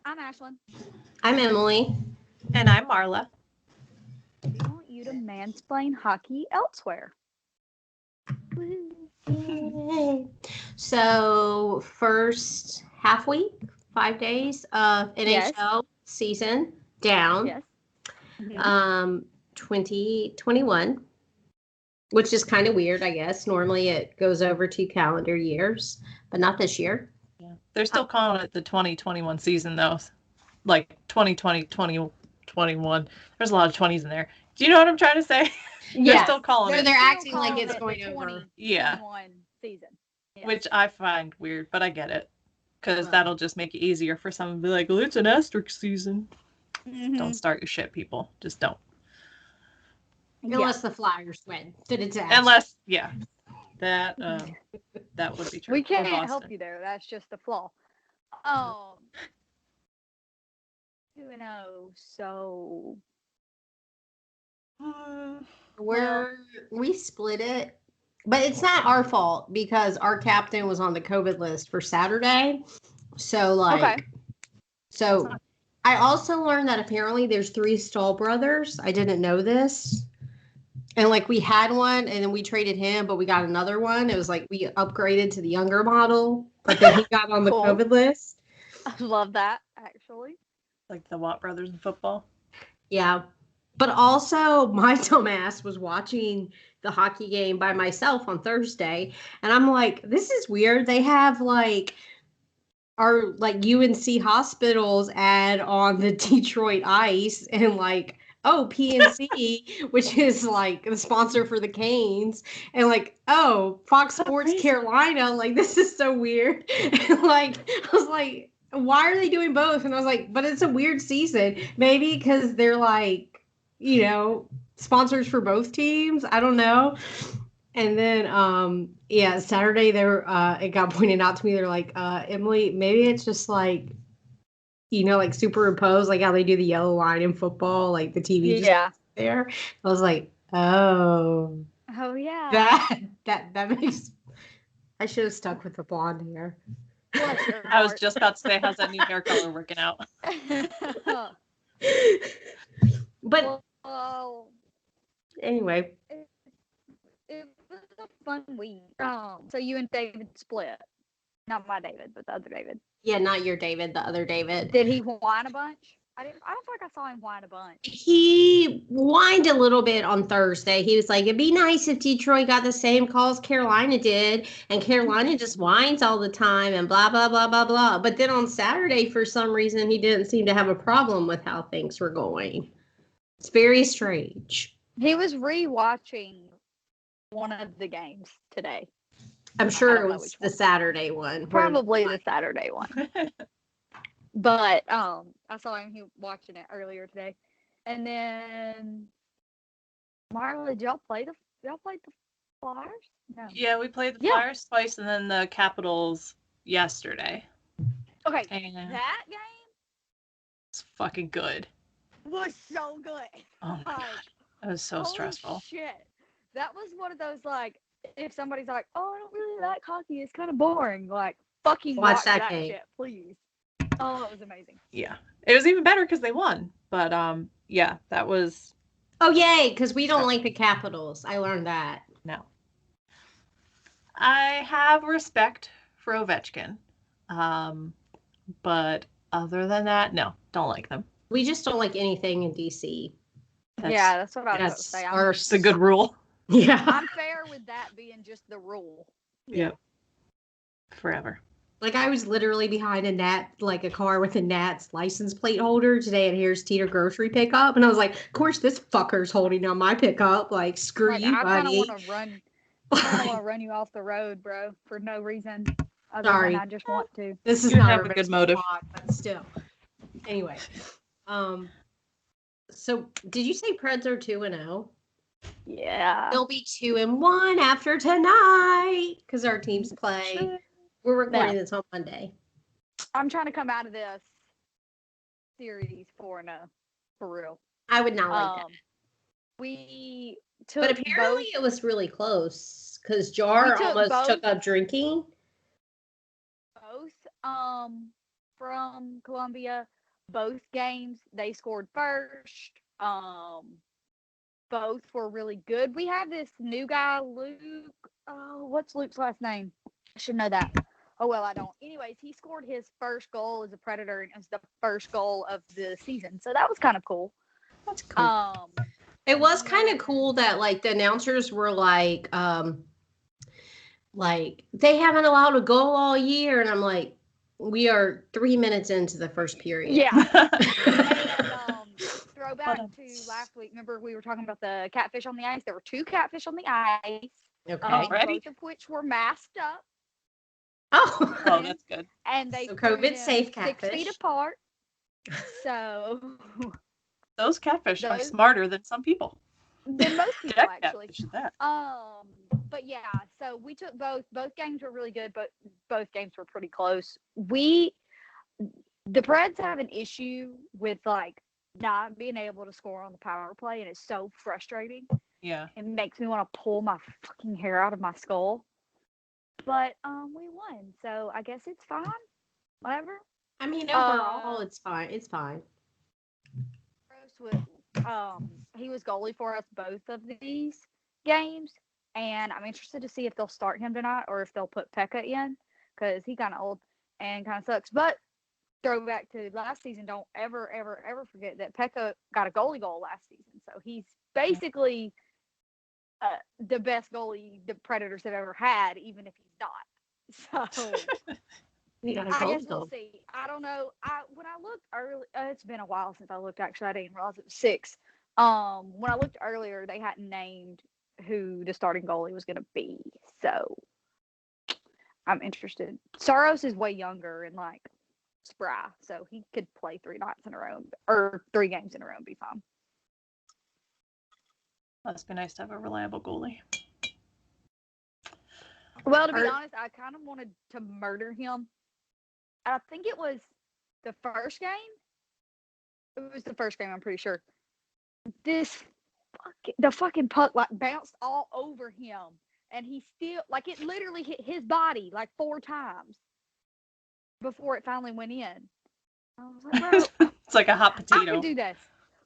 I'm Ashlyn. I'm Emily. And I'm Marla. We want you to mansplain hockey elsewhere. Yay. So, first half week, 5 days of NHL season down. Yes. Mm-hmm. 2021, which is kind of weird, I guess. Normally it goes over 2 calendar years, but not this year. Yeah. They're still calling it the 2021 season, though. Like 2020, 2021. There's a lot of 20s in there. Do you know what I'm trying to say? They're still calling it. They're acting like it's going over. Yeah. Season. Yeah. Which I find weird, but I get it. Because that'll just make it easier for someone to be like, well, it's an asterisk season. Mm-hmm. Don't start your shit, people. Just don't. Unless the Flyers win. Then it's Unless, that would be true. We can't help you there. That's just a flaw. 2-0, so we split it, but it's not our fault because our captain was on the COVID list for Saturday. So so I also learned that apparently there's 3 Stahl brothers. I didn't know this. And we had one and then we traded him, but we got another one. It was we upgraded to the younger model, but then he got on the COVID list. I love that, actually. Like the Watt brothers in football. Yeah. But also, my dumbass was watching the hockey game by myself on Thursday. And I'm like, this is weird. They have our UNC hospitals ad on the Detroit Ice and PNC, which is the sponsor for the Canes, and Fox Sports Carolina. This is so weird. And I was like, why are they doing both? And I was like, but it's a weird season. Maybe because they're sponsors for both teams. I don't know. And then Saturday there it got pointed out to me. They're like, Emily, maybe it's just superimposed, how they do the yellow line in football, the TV just there. I was like, oh yeah, that makes. I should have stuck with the blonde hair. I was just about to say, how's that new hair color working out? But anyway, it was a fun week. So you and David split. Not my David, but the other David. Yeah, not your David, the other David. Did he whine a bunch? I don't feel like I saw him whine a bunch. He whined a little bit on Thursday. He was like, it'd be nice if Detroit got the same calls Carolina did. And Carolina just whines all the time and blah, blah, blah, blah, blah. But then on Saturday, for some reason, he didn't seem to have a problem with how things were going. It's very strange. He was re-watching one of the games today. I'm sure it was the Saturday one. Probably the Saturday one. But I saw him watching it earlier today. And then Marla, did y'all play the Flyers? No. Yeah, we played the Flyers twice and then the Capitals yesterday. Okay. And that game was fucking good. Was so good. Oh my god. That was so stressful. Shit. That was one of those if somebody's like, oh, I don't really like hockey, it's kind of boring. Fucking watch that game. Shit, please. Oh, it was amazing. Yeah. It was even better because they won. But, that was... Oh, yay, because we don't like the Capitals. I learned that. No. I have respect for Ovechkin. But other than that, no, don't like them. We just don't like anything in DC. That's what I was going to say. It's a good rule. Yeah. I'm fair with that being just the rule. Yeah. Forever. I was literally behind a car with a Nats license plate holder today at Harris Teeter grocery pickup. And I was like, of course this fucker's holding on my pickup. Screw you, buddy. I kind of want to run you off the road, bro, for no reason. Sorry. I just want to. This is not a good motive. But still. Anyway. So did you say Preds are 2-0? Yeah. They'll be 2-1 after tonight because our teams play. We're recording this on Monday. I'm trying to come out of this series 4-0 for real. I would not like that. We took, but apparently it was really close because Jar almost took up drinking. Both from Columbia, both games they scored first. Both were really good. We have this new guy, Luke. Oh, what's Luke's last name? I should know that. Oh, well, I don't. Anyways, he scored his first goal as a Predator, and it was the first goal of the season. So that was kind of cool. That's cool. It was kind of cool that, like, the announcers were like, they haven't allowed a goal all year. And I'm like, we are 3 minutes into the first period. Yeah. And, throwback to last week. Remember, we were talking about the catfish on the ice. There were 2 catfish on the ice. Okay. Both of which were masked up. Oh, that's good. And they COVID safe catfish. 6 feet apart. So those catfish are smarter than some people. Than most people, actually. That. But yeah, so we took both. Both games were really good, but both games were pretty close. The Preds have an issue with like not being able to score on the power play, and it's so frustrating. Yeah. It makes me want to pull my fucking hair out of my skull. But we won, so I guess it's fine. Whatever. I mean, overall, it's fine. It's fine. He was goalie for us both of these games, and I'm interested to see if they'll start him tonight or if they'll put Pekka in, because he kind of old and kind of sucks. But throwback to last season, don't ever, ever, ever forget that Pekka got a goalie goal last season, so he's basically the best goalie the Predators have ever had, even if he's not. So I guess we'll see. I don't know. When I looked early, it's been a while since I looked. Actually, I didn't realize it was 6. When I looked earlier, they hadn't named who the starting goalie was going to be. So I'm interested. Saros is way younger and like spry, so he could play 3 nights in a row or 3 games in a row and be fine. Must be nice to have a reliable goalie. Well, to be honest, I kind of wanted to murder him. I think it was the first game. It was the first game, I'm pretty sure. The fucking puck like bounced all over him, and he still like it literally hit his body like 4 times before it finally went in. I was like, bro, it's like a hot potato. I can do this.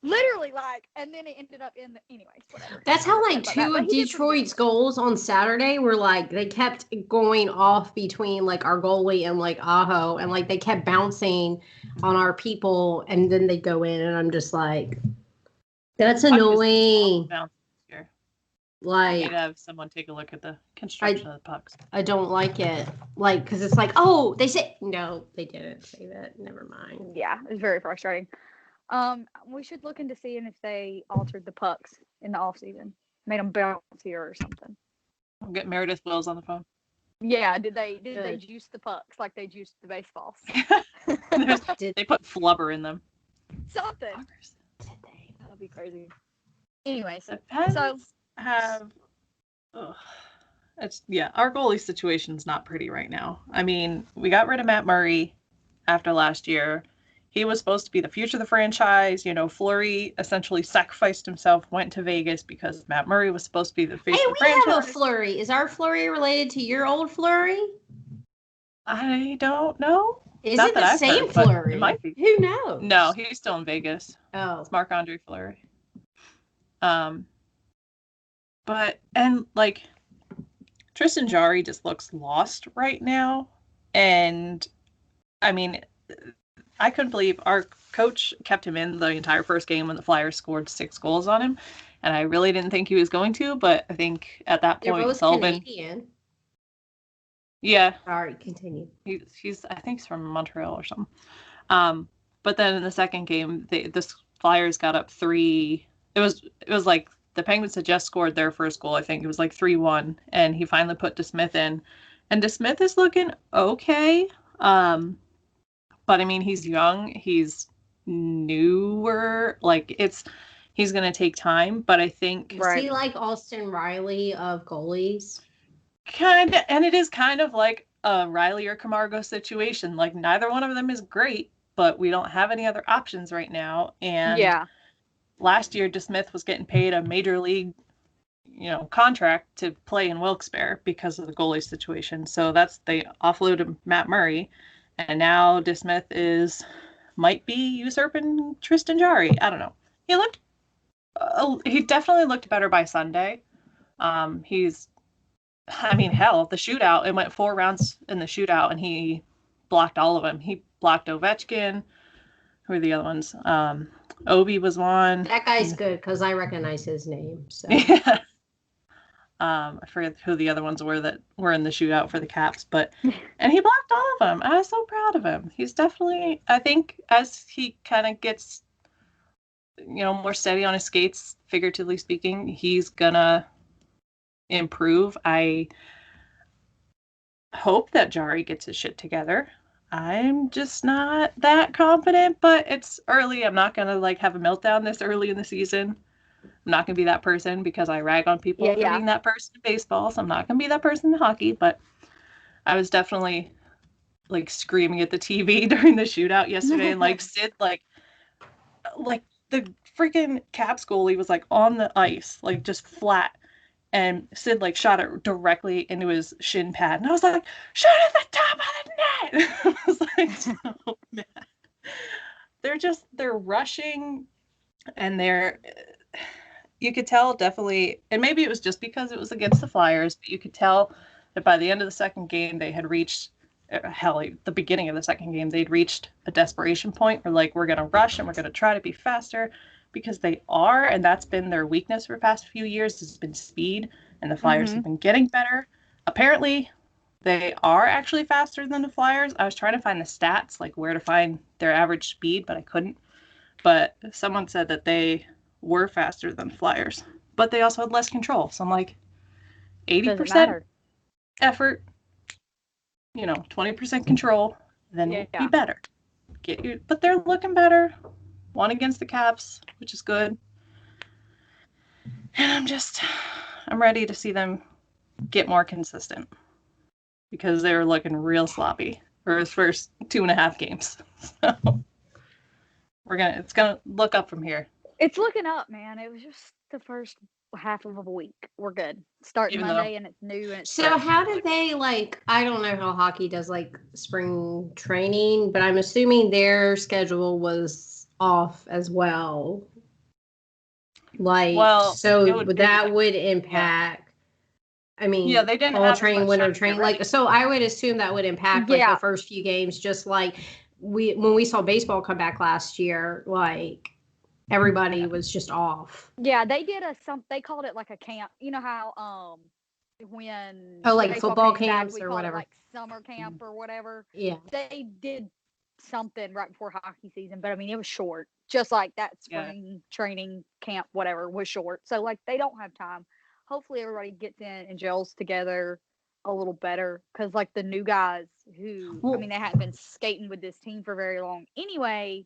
Literally, like, and then it ended up in the, anyways, whatever. That's how, like, 2 of Detroit's goals on Saturday were, like, they kept going off between, like, our goalie and, like, Aho, and, like, they kept bouncing on our people, and then they go in, and I'm just like, that's annoying. Like, I need to have someone take a look at the construction of the pucks. I don't like it. Like, because it's like, oh, they said, no, they didn't say that. Never mind. Yeah, it's very frustrating. We should look into seeing if they altered the pucks in the off season, made them bouncier or something. I'll get Meredith Wills on the phone. Yeah, did they juice the pucks like they juiced the baseballs? They put flubber in them. Something. That would be crazy. Anyways, our goalie situation's not pretty right now. I mean, we got rid of Matt Murray after last year. He was supposed to be the future of the franchise. You know, Fleury essentially sacrificed himself, went to Vegas because Matt Murray was supposed to be the face of the franchise. We have a Fleury. Is our Fleury related to your old Fleury? I don't know. Is it the same Fleury? It might be. Who knows? No, he's still in Vegas. Oh. It's Marc-Andre Fleury. But Tristan Jarry just looks lost right now. And, I mean, I couldn't believe our coach kept him in the entire first game when the Flyers scored 6 goals on him. And I really didn't think he was going to, but I think at that point, they're both Sullivan. Canadian. Yeah. Sorry, continue. He's I think he's from Montreal or something. But then in the second game, the Flyers got up 3. It was like the Penguins had just scored their first goal. I think it was like 3-1, and he finally put DeSmith in, and DeSmith is looking okay. But I mean, he's young, he's newer. Like he's gonna take time, but I think is he like Austin Riley of goalies? Kind of, and it is kind of like a Riley or Camargo situation. Like neither one of them is great, but we don't have any other options right now. And yeah. Last year, DeSmith was getting paid a major league, contract to play in Wilkes-Barre because of the goalie situation. So they offloaded Matt Murray, and now DeSmith is might be usurping Tristan Jarry. I don't know. He definitely looked better by Sunday. Hell, the shootout, it went 4 rounds in the shootout, and he blocked all of them. He blocked Ovechkin. Who are the other ones? Obi was one. That guy's good because I recognize his name. So. Yeah. I forget who the other ones were that were in the shootout for the Caps, and he blocked all of them. I was so proud of him. He's definitely, I think, as he kind of gets, more steady on his skates, figuratively speaking, he's gonna improve. I hope that Jari gets his shit together. I'm just not that confident, but it's early. I'm not gonna have a meltdown this early in the season. I'm not going to be that person because I rag on people for being that person in baseball. So I'm not going to be that person in hockey. But I was definitely screaming at the TV during the shootout yesterday. And Sid, the freaking Caps goalie was on the ice, just flat. And Sid shot it directly into his shin pad. And I was like, shoot at the top of the net. I was so mad. They're rushing and you could tell definitely, and maybe it was just because it was against the Flyers, but you could tell that by the end of the second game, they had reached, the beginning of the second game, they'd reached a desperation point where we're going to rush and we're going to try to be faster, because they are, and that's been their weakness for the past few years, has been speed, and the Flyers have been getting better. Apparently, they are actually faster than the Flyers. I was trying to find the stats, where to find their average speed, but I couldn't. But someone said that they were faster than Flyers, but they also had less control. So I'm 80% effort, 20% control, then be better. But they're looking better. One against the Caps, which is good. And I'm ready to see them get more consistent, because they were looking real sloppy for his first 2.5 games. So it's gonna look up from here. It's looking up, man. It was just the first half of a week. We're good. Starting Monday, and it's new. And it's so how did they I don't know how hockey does spring training, but I'm assuming their schedule was off as well. So that would impact. I mean, they didn't fall have training, winter training. So I would assume that would impact the first few games, just when we saw baseball come back last year, everybody was just off. Yeah, they did they called it a camp. You know how when football camps or whatever, summer camp or whatever. Yeah, they did something right before hockey season, but I mean it was short. Just like that spring training camp, whatever, was short. So they don't have time. Hopefully everybody gets in and gels together a little better, because the new guys who they hadn't been skating with this team for very long anyway.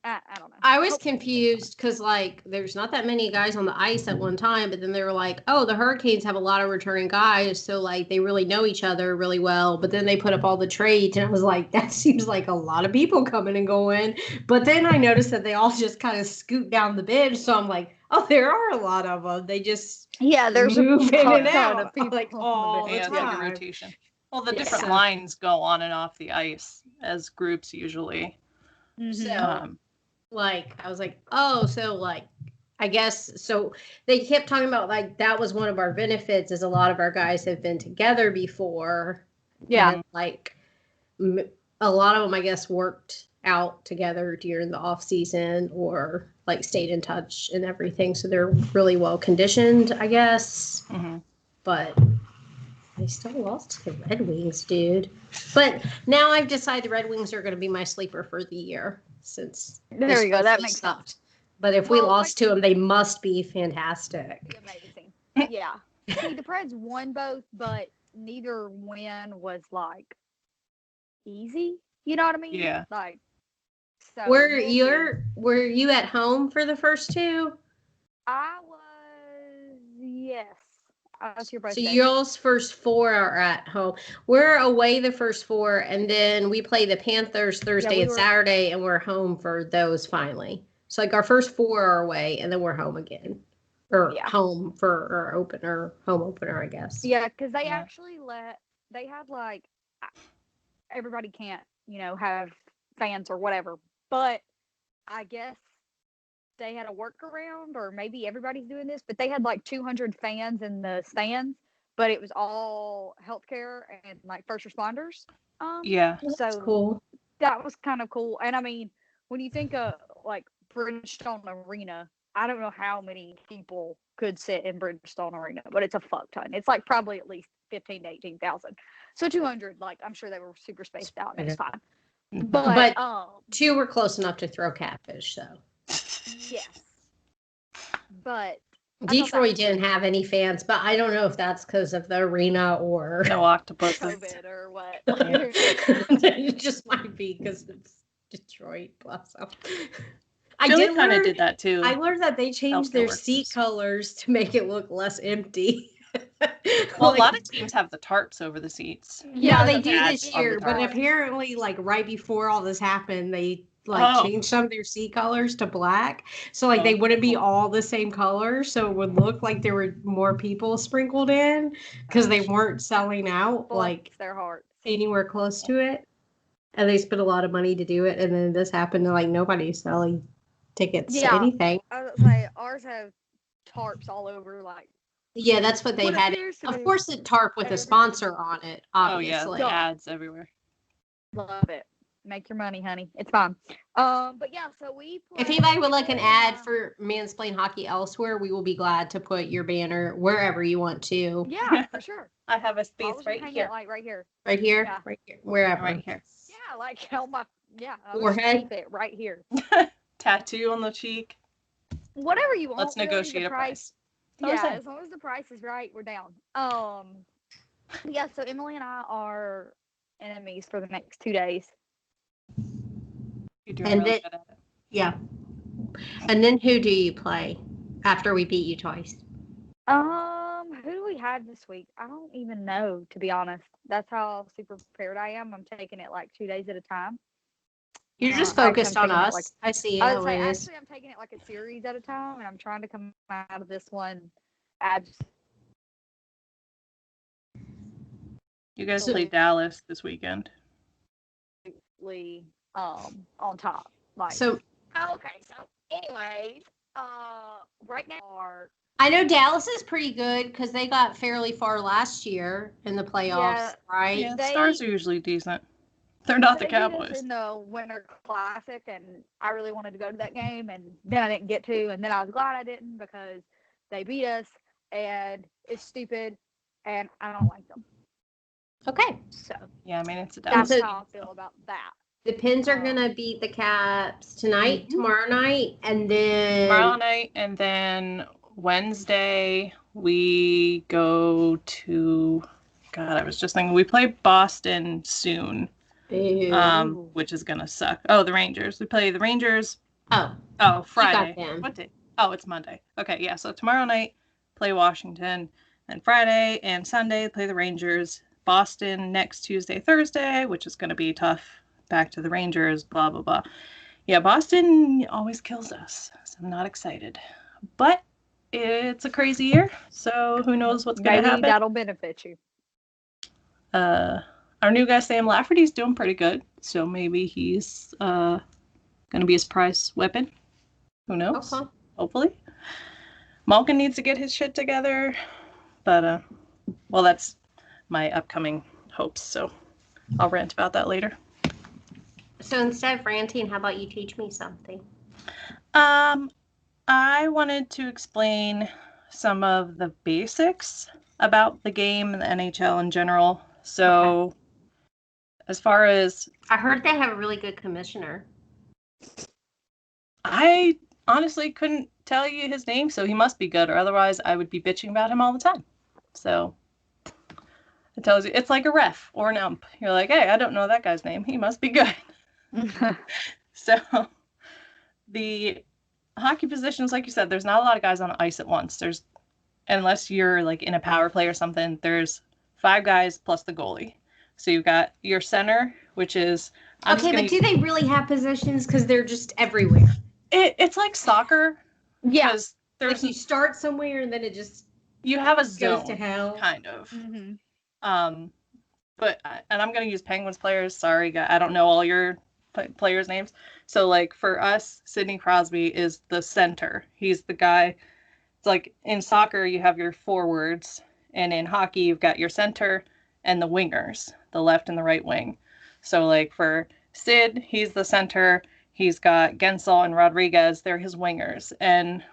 I don't know. I was confused because there's not that many guys on the ice at one time, but then they were the Hurricanes have a lot of returning guys, so they really know each other really well. But then they put up all the trades, and I was that seems like a lot of people coming and going. But then I noticed that they all just kind of scoot down the bench, so I'm oh, there are a lot of them. They just there's move in and out of people all the time. Rotation. Well, the different lines go on and off the ice as groups usually. So. I was oh, so I guess so. They kept talking about that was one of our benefits, is a lot of our guys have been together before. Yeah, and, a lot of them, I guess, worked out together during the off season or stayed in touch and everything. So they're really well conditioned, I guess. But they still lost to the Red Wings, dude. But now I've decided the Red Wings are going to be my sleeper for the year. Since there you go, that makes sense. But if we lost to them, they must be fantastic. Amazing. Yeah. See, the Preds won both, but neither win was easy. You know what I mean? Yeah. So were you at home for the first two? I was, yes. I was here both So days. y'all's first 4 are at home. We're away the first 4, and then we play the Panthers Thursday and Saturday, and we're home for those finally. So our first 4 are away, and then we're home again. Or home for our home opener, I guess. Yeah, because they actually they had everybody can't, have fans or whatever. But I guess they had a workaround, or maybe everybody's doing this, but they had like 200 fans in the stands, but it was all healthcare and like first responders. Yeah. That's So cool. that was kind of cool. And I mean, when you think of like Bridgestone Arena, I don't know how many people could sit in Bridgestone Arena, but it's a fuck ton. It's like probably at least 15 to 18,000. So 200, like I'm sure they were super spaced out and it's fine. But 2 were close enough to throw catfish, so. yes. But Detroit didn't have any fans, but I don't know if that's because of the arena or no octopuses. COVID or what. It just might be because it's Detroit. Bless them. Philly kind of did that too. I learned that they changed their seat colors to make it look less empty. Well, a lot of teams have the tarps over the seats. Yeah, they do this year, but apparently, like right before all this happened, they changed some of their seat colors to black, so like they wouldn't be all the same color, so it would look like there were more people sprinkled in because they weren't selling out like their hearts anywhere close to it, and they spent a lot of money to do it, and then this happened, and like nobody's selling tickets to anything. I was gonna say ours have tarps all over, like. Yeah, that's what they had. Of course, the tarp with a sponsor on it, obviously. Oh, yeah, ads everywhere. Love it. Make your money, honey. It's fine. But yeah, so we if anybody would like an ad for Mansplain Hockey elsewhere, we will be glad to put your banner wherever you want to. Yeah, for sure. I have a space right here. Like right here. Right here? Yeah. Right here. Wherever. Right here. Yeah, like on my forehead. It right here. Tattoo on the cheek. Whatever you want. Let's negotiate a price. Yeah, as long as the price is right, we're down. Yeah, so Emily and I are enemies for the next 2 days. You're doing really good at it. Yeah. And then who do you play after we beat you twice? Who do we had this week? I don't even know, to be honest. That's how super prepared I am. I'm taking it like 2 days at a time. You're just focused on us. I see. Actually, I'm taking it like a series at a time, and I'm trying to come out of this one. You guys play Dallas this weekend. On top. Like. So. Okay. So, anyways, right now I know Dallas is pretty good because they got fairly far last year in the playoffs, right? Yeah, Stars are usually decent. They're not the Cowboys. Beat us in the Winter Classic, and I really wanted to go to that game, and then I didn't get to, and then I was glad I didn't because they beat us, and it's stupid, and I don't like them. Okay. So yeah, I mean it's a Dallas. That's how I feel about that. The Pens are gonna beat the Caps tonight, tomorrow night, and then Wednesday we go to. God, I was just thinking we play Boston soon. Which is gonna suck. Oh, the Rangers. We play the Rangers. Oh, Friday. What day? Oh, it's Monday. Okay, yeah. So tomorrow night, play Washington, and Friday and Sunday play the Rangers. Boston next Tuesday, Thursday, which is gonna be tough. Back to the Rangers. Blah blah blah. Yeah, Boston always kills us, so I'm not excited. But it's a crazy year, so who knows what's gonna happen? That'll benefit you. Our new guy, Sam Lafferty's doing pretty good. So maybe he's going to be a surprise weapon. Who knows? Okay. Hopefully. Malkin needs to get his shit together. But, well, that's my upcoming hopes. So I'll rant about that later. So instead of ranting, how about you teach me something? I wanted to explain some of the basics about the game and the NHL in general. So, as far as... I heard they have a really good commissioner. I honestly couldn't tell you his name, so he must be good, or otherwise I would be bitching about him all the time. So, it tells you, it's like a ref or an ump. You're like, hey, I don't know that guy's name. He must be good. So, the hockey positions, like you said, there's not a lot of guys on the ice at once. Unless you're like in a power play or something, there's 5 guys plus the goalie. So you've got your center, which is... but do they really have positions? Because they're just everywhere. It's like soccer. Yeah. There's you start somewhere and then it just... You have a zone. Goes to hell. Kind of. Mm-hmm. But, and I'm going to use Penguins players. Sorry, I don't know all your players' names. So, like, for us, Sidney Crosby is the center. He's the guy. It's like in soccer, you have your forwards, and in hockey, you've got your center and the wingers, the left and the right wing. So, like, for Sid, he's the center. He's got Gensel and Rodriguez. They're his wingers. And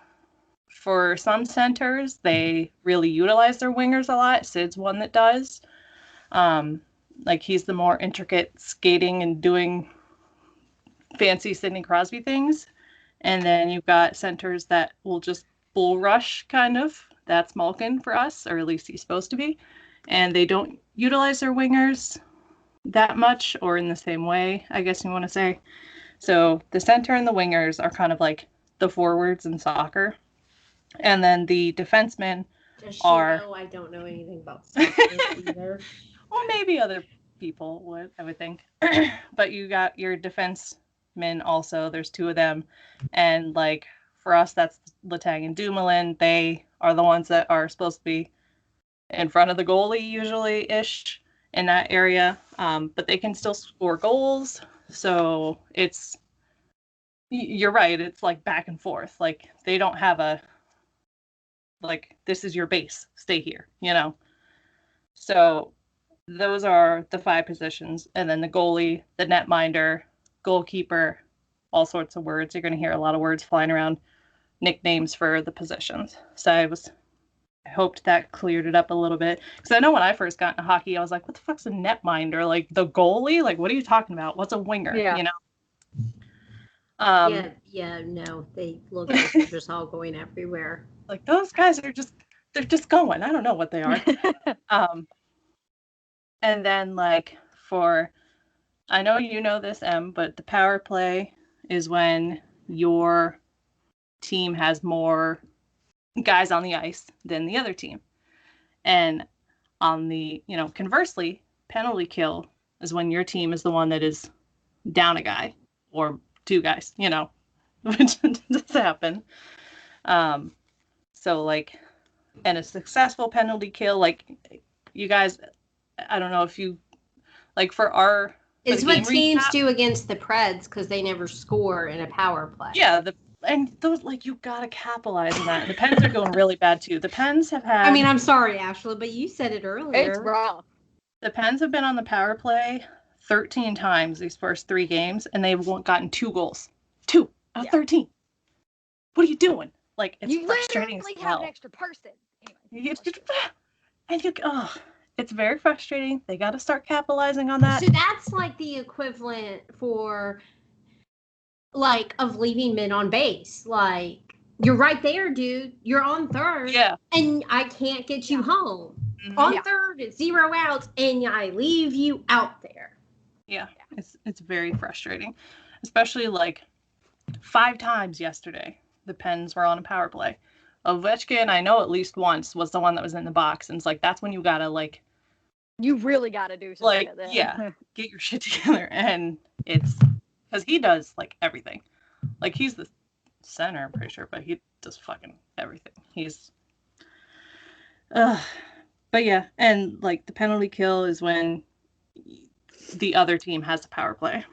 for some centers, they really utilize their wingers a lot. Sid's one that does. Like, he's the more intricate skating and doing fancy Sidney Crosby things. And then you've got centers that will just bull rush, kind of. That's Malkin for us, or at least he's supposed to be. And they don't utilize their wingers that much, or in the same way, I guess you want to say. So the center and the wingers are kind of like the forwards in soccer. And then the defensemen are... I don't know anything about soccer either. Well, maybe other people would, I would think. But you got your defensemen also. There's two of them. And, like, for us, that's Letang and Dumoulin. They are the ones that are supposed to be in front of the goalie, usually-ish, in that area. But they can still score goals. So it's... You're right. It's, like, back and forth. Like, they don't have a... Like, this is your base. Stay here, you know? So... Those are the 5 positions. And then the goalie, the netminder, goalkeeper, all sorts of words. You're going to hear a lot of words flying around, nicknames for the positions. So I hoped that cleared it up a little bit. Because I know when I first got into hockey, I was like, what the fuck's a netminder? Like, the goalie? Like, what are you talking about? What's a winger? Yeah. You know? No. They look like they're just all going everywhere. Like, those guys are they're just going. I don't know what they are. And then, like, I know you know this, Em, but the power play is when your team has more guys on the ice than the other team. And on the, conversely, penalty kill is when your team is the one that is down a guy or 2 guys, which does happen. So, like, and a successful penalty kill, like, you guys... I don't know if you, like, for our... It's what teams do against the Preds, because they never score in a power play. Yeah, and those, like, you gotta capitalize on that. The Pens are going really bad, too. The Pens have had... I mean, I'm sorry, Ashley, but you said it earlier. It's rough. The Pens have been on the power play 13 times these first 3 games, and they've gotten 2 goals. 2 out of 13. What are you doing? Like, it's frustrating as hell. You have an extra person. Anyway, it's very frustrating. They got to start capitalizing on that. So that's like the equivalent for, like, of leaving men on base. Like, you're right there, dude. You're on third. Yeah. And I can't get you home. Mm-hmm. On third, it's 0 outs, and I leave you out there. Yeah. It's very frustrating. Especially, like, 5 times yesterday, the Pens were on a power play. Ovechkin, I know at least once, was the one that was in the box. And it's like, that's when you got to, like... You really got to do something. Like, yeah, get your shit together. And it's... Because he does, like, everything. Like, he's the center, I'm pretty sure, but he does fucking everything. He's... But yeah, and, like, the penalty kill is when the other team has the power play.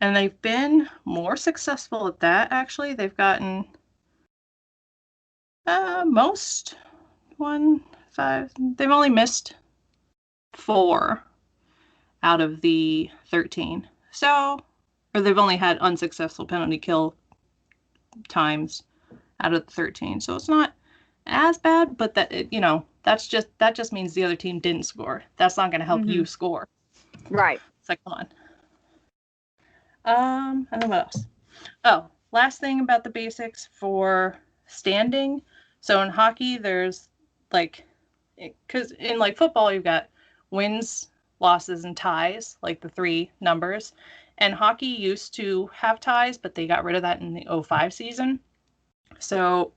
And they've been more successful at that, actually. They've gotten... most 1, 5. They've only missed 4 out of the 13. So, or they've only had unsuccessful penalty kill times out of the 13. So it's not as bad, but that that just means the other team didn't score. That's not going to help you score. Right. It's like, come on. And then what else? Oh, last thing about the basics for standing. So in hockey, there's, like, because in, like, football, you've got wins, losses, and ties, like the 3 numbers. And hockey used to have ties, but they got rid of that in the 2005 season. So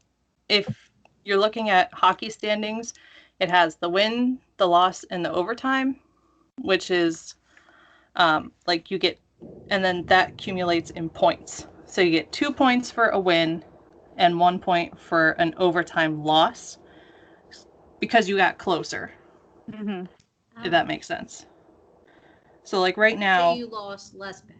if you're looking at hockey standings, it has the win, the loss, and the overtime, which is, like, you get, and then that accumulates in points. So you get 2 points for a win and 1 point for an overtime loss because you got closer. If that makes sense. So, like, right now... So you lost less bad.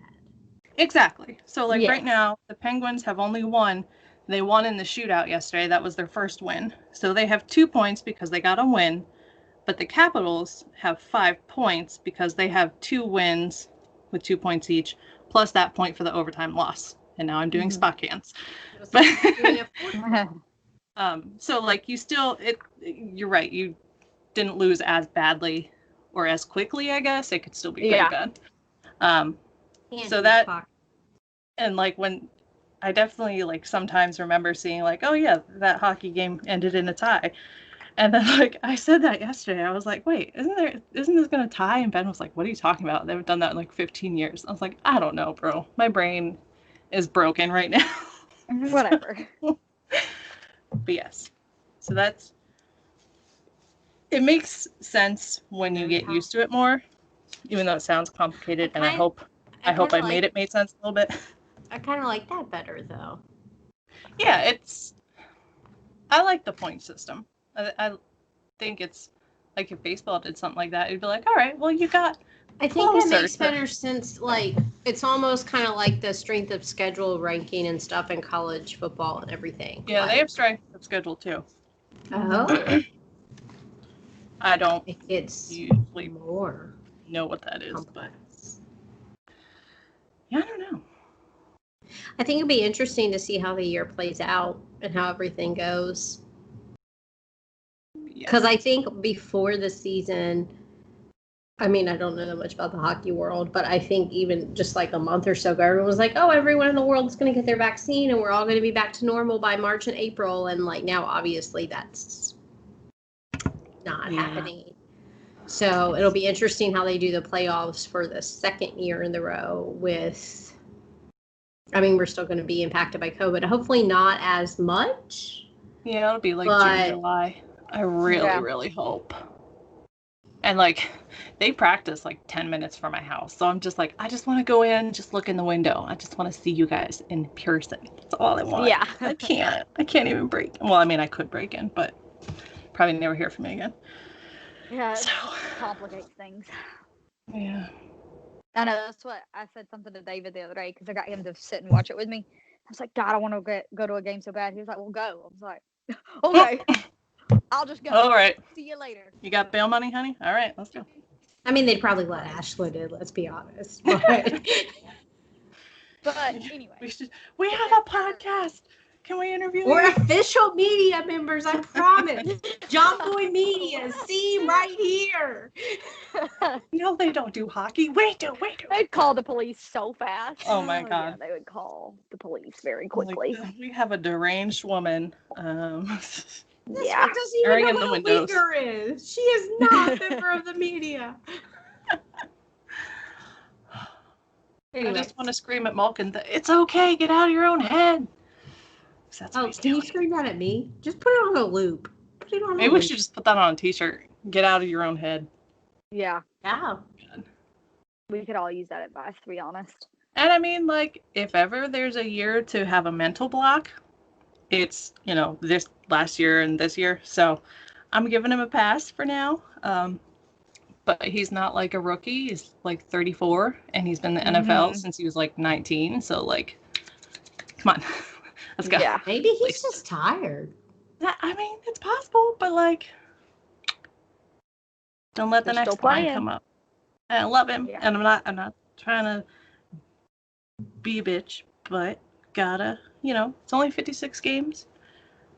Exactly. So, like, Yes. right now, the Penguins have only won. They won in the shootout yesterday. That was their first win. So they have 2 points because they got a win. But the Capitals have 5 points because they have 2 wins with 2 points each, plus that point for the overtime loss. And now I'm doing spot cans. But so, like, you still, you're right. You didn't lose as badly or as quickly, I guess. It could still be pretty bad. So that, and like when I definitely like sometimes remember seeing like, oh yeah, that hockey game ended in a tie. And then like I said that yesterday. I was like, wait, isn't this gonna tie? And Ben was like, what are you talking about? They haven't done that in like 15 years. I was like, I don't know, bro. My brain is broken right now. Whatever. But yes. So it makes sense when you get used to it more, even though it sounds complicated, and I hope I made it sense a little bit. I kind of like that better, though. Yeah, I like the point system. I think it's like if baseball did something like that, it'd be like, all right, well, you got. I think it makes better sense. Like, it's almost kind of like the strength of schedule ranking and stuff in college football and everything. Yeah, like, they have strength of schedule too. Oh. I don't it's usually more know what that is, complex. but yeah, I don't know. I think it'd be interesting to see how the year plays out and how everything goes. Because I think before the season, I mean, I don't know that much about the hockey world, but I think even just like a month or so ago, everyone was like, oh, everyone in the world is going to get their vaccine and we're all going to be back to normal by March and April. And like now, obviously, that's not happening. So it'll be interesting how they do the playoffs for the second year in the row with, I mean, we're still going to be impacted by COVID. Hopefully not as much. Yeah, it'll be like June, July. I really hope. And like, they practice like 10 minutes from my house. So I'm just like, I just want to go in, just look in the window. I just want to see you guys in person. That's all I want. Yeah. I can't even break. Well, I mean, I could break in, but probably never hear from me again. Yeah, it complicates things. Yeah. I know, that's what I said something to David the other day because I got him to sit and watch it with me. I was like, God, I want to go to a game so bad. He was like, well, go. I was like, okay, I'll just go. All right. See you later. You got bail money, honey? All right, let's go. I mean, they'd probably let Ashla do, let's be honest. But anyway. We have a podcast. Can we interview you? We're official media members, I promise. John Boy Media, see right here. No, they don't do hockey. We do. They'd call the police so fast. Oh my God. Yeah, they would call the police very quickly. Like, we have a deranged woman. This one doesn't even know what a leaguer is. She is not a member of the media. Anyway. I just want to scream at Malkin that it's okay, get out of your own head. That's what he's doing. Can you scream that at me? Just put it on a loop. Maybe we should just put that on a t-shirt. Get out of your own head. Yeah. Yeah. We could all use that advice, to be honest. And I mean, like, if ever there's a year to have a mental block, it's, this last year and this year. So I'm giving him a pass for now. But he's not like a rookie. He's like 34 and he's been in the NFL since he was like 19. So like, come on, let's go. Yeah. Maybe he's just tired. I mean, it's possible, but like, don't let the next line come up. And I love him, and I'm not trying to be a bitch, but gotta, it's only 56 games.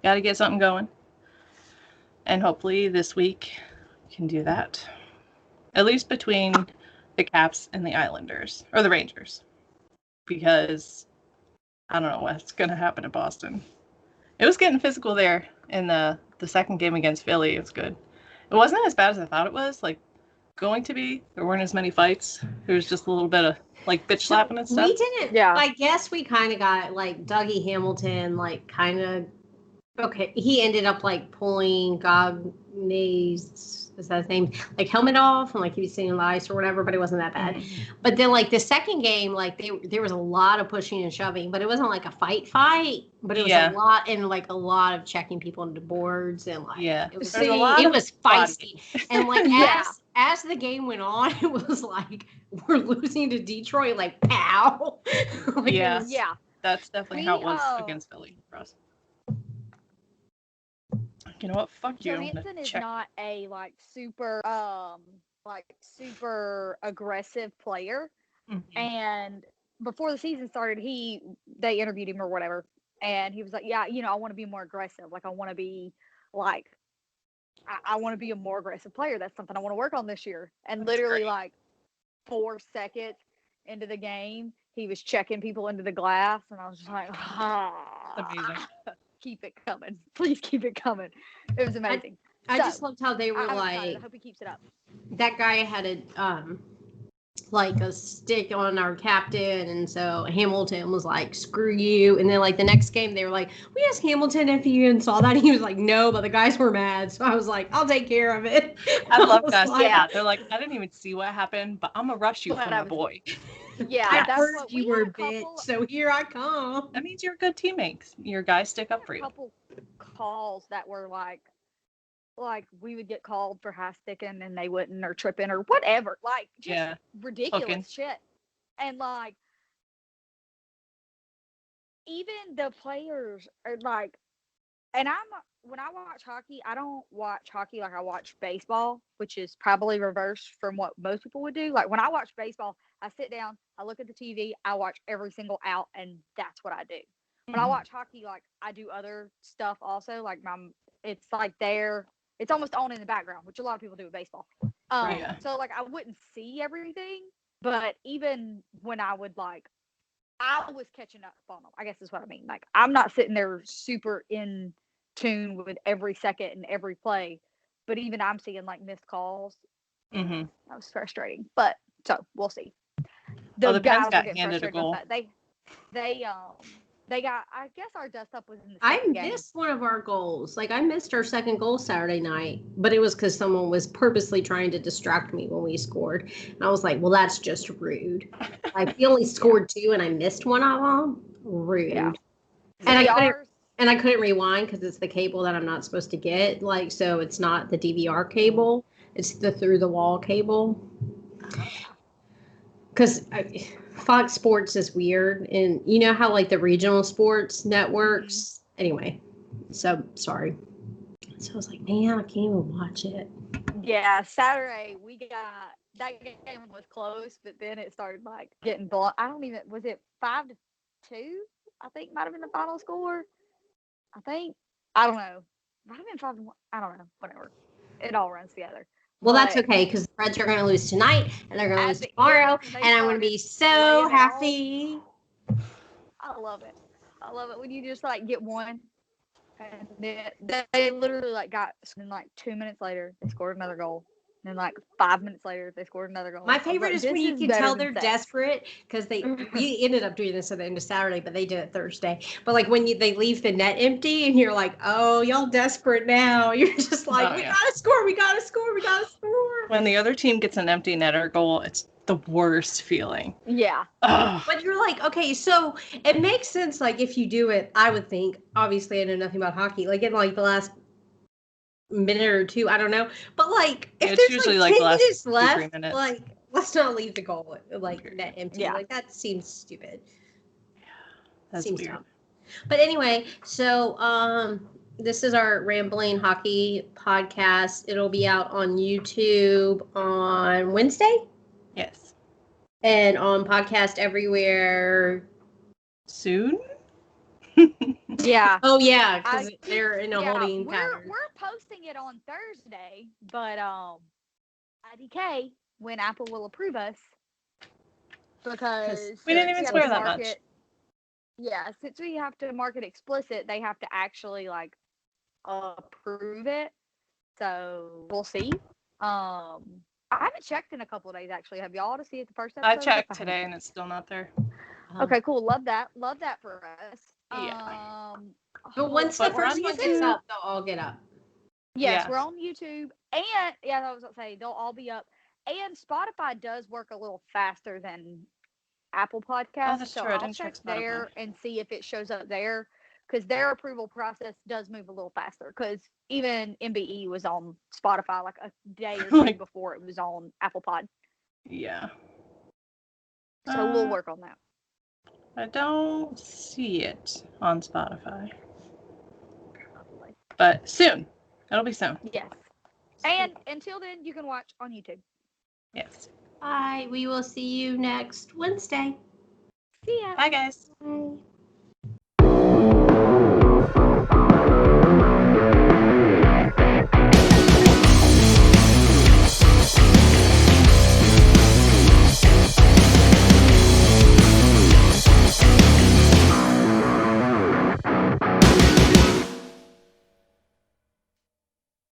Gotta get something going. And hopefully this week can do that. At least between the Caps and the Islanders, or the Rangers. Because I don't know what's going to happen in Boston. It was getting physical there in the second game against Philly. It was good. It wasn't as bad as I thought it was. Like, going to be. There weren't as many fights. There was just a little bit of, like, bitch slapping and stuff. We didn't. Yeah. I guess we kind of got, like, Dougie Hamilton, like, kind of. Okay. He ended up, like, pulling Gagne's. Is that his name? Like, helmet off, and like he was sitting on the ice or whatever, but it wasn't that bad. But then, like, the second game, like, there was a lot of pushing and shoving, but it wasn't like a fight, but it was a lot, and like a lot of checking people into boards, and like, it was feisty. And like, as the game went on, it was like we're losing to Detroit, like pow. Like, Yeah. was, Yeah. That's definitely how it was against Philly for us. You know what? Fuck you. Johansson is not a super aggressive player. Mm-hmm. And before the season started, they interviewed him or whatever, and he was like, "Yeah, I want to be more aggressive. Like, I want to be like, I want to be a more aggressive player. That's something I want to work on this year." And That's literally, great. like 4 seconds into the game, he was checking people into the glass, and I was just like, Amazing. Keep it coming. Please keep it coming. It was amazing. I just loved how they were I'm like, excited. I hope he keeps it up. That guy had a stick on our captain, and so Hamilton was like, screw you. And then like the next game they were like, we asked Hamilton if he even saw that, and he was like, no, but the guys were mad, so I was like, I'll take care of it. I love guys like, yeah, they're like, I didn't even see what happened, but I'm gonna rush you for my boy. Yeah, I that's heard what you we were had a a couple, bitch, so here I come. That means you're a good teammate. Your guys stick up for a you. couple calls that were like we would get called for high sticking and they wouldn't, or tripping or whatever, like just ridiculous Fucking shit. And like even the players are like, and when I watch hockey, I don't watch hockey like I watch baseball, which is probably reversed from what most people would do. Like when I watch baseball, I sit down, I look at the TV, I watch every single out, and that's what I do. When I watch hockey, like I do other stuff also. Like it's like it's almost on in the background, which a lot of people do with baseball. So like I wouldn't see everything, but even when I would I was catching up on them, I guess is what I mean. Like I'm not sitting there super in tune with every second and every play, but even I'm seeing like missed calls. Mm-hmm. That was frustrating, but so we'll see. The Pens guys got were getting handed a frustrated goal. with that. They got, I guess our dust up was in the I second game. missed one of our goals. Like I missed our second goal Saturday night, but it was because someone was purposely trying to distract me when we scored. And I was like, well, that's just rude. Like we only scored 2 and I missed one of them. Rude. Yeah. And I couldn't rewind because it's the cable that I'm not supposed to get. Like, so it's not the DVR cable. It's the through the wall cable. Because Fox Sports is weird, and you know how like the regional sports networks. Anyway, so sorry. So I was like, man, I can't even watch it. Yeah, Saturday that game was close, but then it started like getting blown. Was it 5-2? I think might have been the final score. I don't know. Might have been 5-1. I don't know. Whatever. It all runs together. Well, that's okay because the Reds are going to lose tonight and they're going to lose tomorrow, and I'm going to be so happy. I love it. I love it when you just like get one, and then they literally like got, and like 2 minutes later they scored another goal. And then like 5 minutes later they scored another goal. My favorite is when you can tell they're desperate because we ended up doing this at the end of Saturday, but they did it Thursday. But like when they leave the net empty and you're like, oh, y'all desperate now. You're just like, we gotta score, we gotta score, we gotta score. When the other team gets an empty netter goal, it's the worst feeling. Yeah. Ugh. But you're like, okay, so it makes sense. Like if you do it, I would think. Obviously, I know nothing about hockey. Like in like the last minute or two, I don't know. But like if there's usually like 10 minutes left, like let's not leave the goal like net empty. Yeah. Like that seems stupid. That's seems weird. Dumb. But anyway, so this is our Rambling Hockey podcast. It'll be out on YouTube on Wednesday. Yes. And on podcast everywhere soon. Yeah. Oh yeah, because they're in a holding pattern. We're posting it on Thursday, but IDK when Apple will approve us, because we didn't even swear that much. Yeah, since we have to market explicit, they have to actually like approve it. So we'll see. I haven't checked in a couple of days actually. Have y'all to see it the first episode? I checked today and it's still not there. Okay, cool. Love that for us. Yeah. But once the first one gets up, they'll all get up. Yes, we're on YouTube, and I was going to say they'll all be up. And Spotify does work a little faster than Apple Podcasts. Oh, that's so true. I'll check there and see if it shows up there. because their approval process does move a little faster. Because even MBE was on Spotify like a day or two before it was on Apple Pod. Yeah. So we'll work on that. I don't see it on Spotify. But soon. It'll be soon. Yes. And until then, you can watch on YouTube. Yes. Bye. We will see you next Wednesday. See ya. Bye, guys. Bye.